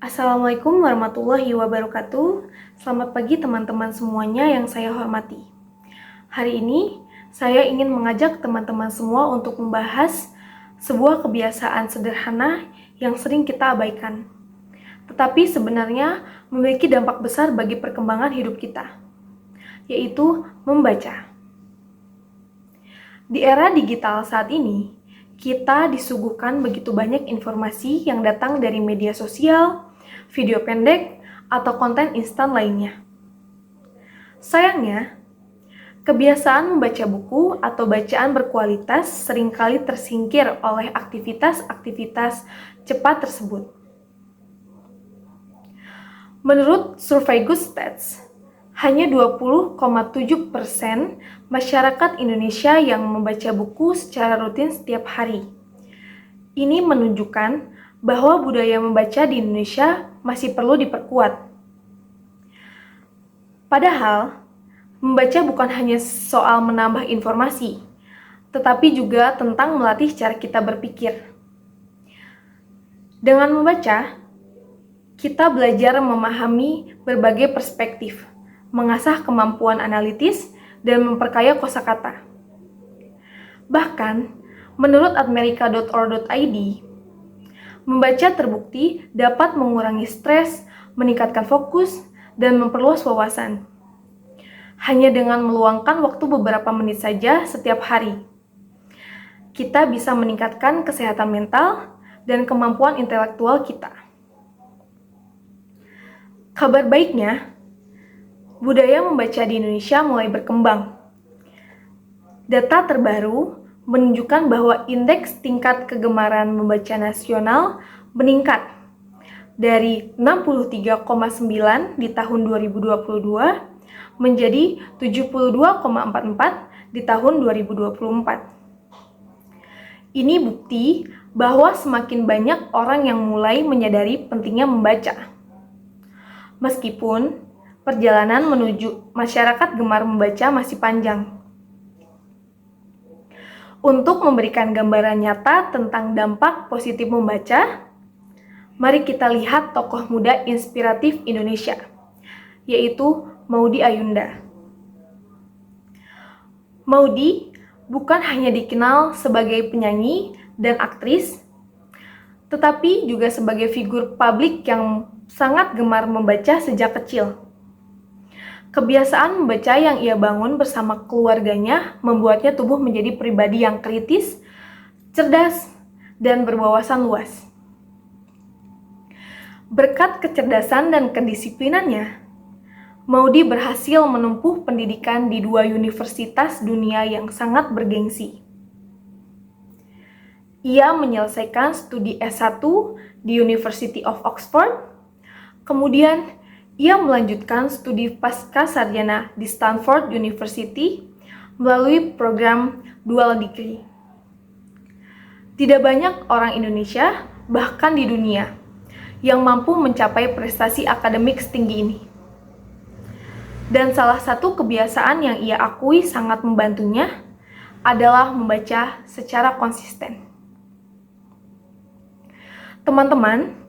Assalamualaikum warahmatullahi wabarakatuh. Selamat pagi teman-teman semuanya yang saya hormati. Hari ini saya ingin mengajak teman-teman semua untuk membahas sebuah kebiasaan sederhana yang sering kita abaikan, tetapi sebenarnya memiliki dampak besar bagi perkembangan hidup kita, yaitu membaca. Di era digital saat ini, kita disuguhkan begitu banyak informasi yang datang dari media sosial, video pendek, atau konten instan lainnya. Sayangnya, kebiasaan membaca buku atau bacaan berkualitas seringkali tersingkir oleh aktivitas-aktivitas cepat tersebut. Menurut survei Good Stats, hanya 20,7% masyarakat Indonesia yang membaca buku secara rutin setiap hari. Ini menunjukkan bahwa budaya membaca di Indonesia masih perlu diperkuat. Padahal, membaca bukan hanya soal menambah informasi, tetapi juga tentang melatih cara kita berpikir. Dengan membaca, kita belajar memahami berbagai perspektif, mengasah kemampuan analitis, dan memperkaya kosakata. Bahkan, menurut admerika.or.id, membaca terbukti dapat mengurangi stres, meningkatkan fokus, dan memperluas wawasan. Hanya dengan meluangkan waktu beberapa menit saja setiap hari, kita bisa meningkatkan kesehatan mental dan kemampuan intelektual kita. Kabar baiknya, budaya membaca di Indonesia mulai berkembang. Data terbaru menunjukkan bahwa indeks tingkat kegemaran membaca nasional meningkat dari 63,9 di tahun 2022 menjadi 72,44 di tahun 2024. Ini bukti bahwa semakin banyak orang yang mulai menyadari pentingnya membaca. Meskipun perjalanan menuju masyarakat gemar membaca masih panjang. Untuk memberikan gambaran nyata tentang dampak positif membaca, mari kita lihat tokoh muda inspiratif Indonesia, yaitu Maudy Ayunda. Maudy bukan hanya dikenal sebagai penyanyi dan aktris, tetapi juga sebagai figur publik yang sangat gemar membaca sejak kecil. Kebiasaan membaca yang ia bangun bersama keluarganya membuatnya tumbuh menjadi pribadi yang kritis, cerdas, dan berwawasan luas. Berkat kecerdasan dan kedisiplinannya, Maudy berhasil menempuh pendidikan di 2 universitas dunia yang sangat bergengsi. Ia menyelesaikan studi S1 di University of Oxford. Kemudian, ia melanjutkan studi pascasarjana di Stanford University melalui program dual degree. Tidak banyak orang Indonesia, bahkan di dunia, yang mampu mencapai prestasi akademik setinggi ini. Dan salah satu kebiasaan yang ia akui sangat membantunya adalah membaca secara konsisten. Teman-teman,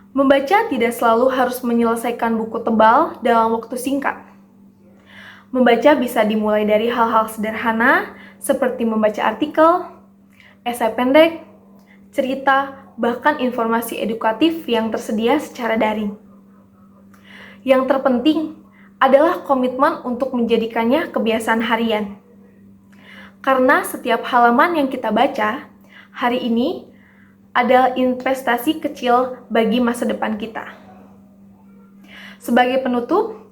membaca tidak selalu harus menyelesaikan buku tebal dalam waktu singkat. Membaca bisa dimulai dari hal-hal sederhana seperti membaca artikel, esai pendek, cerita, bahkan informasi edukatif yang tersedia secara daring. Yang terpenting adalah komitmen untuk menjadikannya kebiasaan harian. Karena setiap halaman yang kita baca hari ini adalah investasi kecil bagi masa depan kita. Sebagai penutup,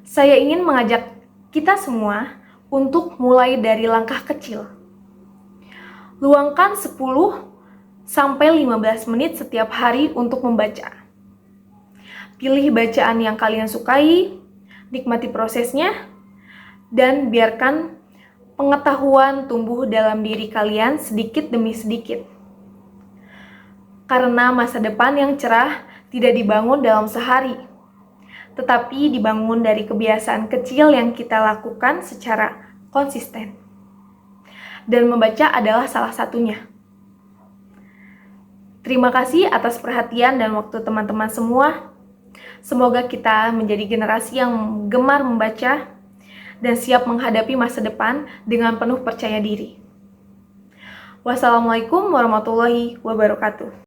saya ingin mengajak kita semua untuk mulai dari langkah kecil. Luangkan 10-15 menit setiap hari untuk membaca. Pilih bacaan yang kalian sukai, nikmati prosesnya, dan biarkan pengetahuan tumbuh dalam diri kalian sedikit demi sedikit. Karena masa depan yang cerah tidak dibangun dalam sehari, tetapi dibangun dari kebiasaan kecil yang kita lakukan secara konsisten. Dan membaca adalah salah satunya. Terima kasih atas perhatian dan waktu teman-teman semua. Semoga kita menjadi generasi yang gemar membaca dan siap menghadapi masa depan dengan penuh percaya diri. Wassalamualaikum warahmatullahi wabarakatuh.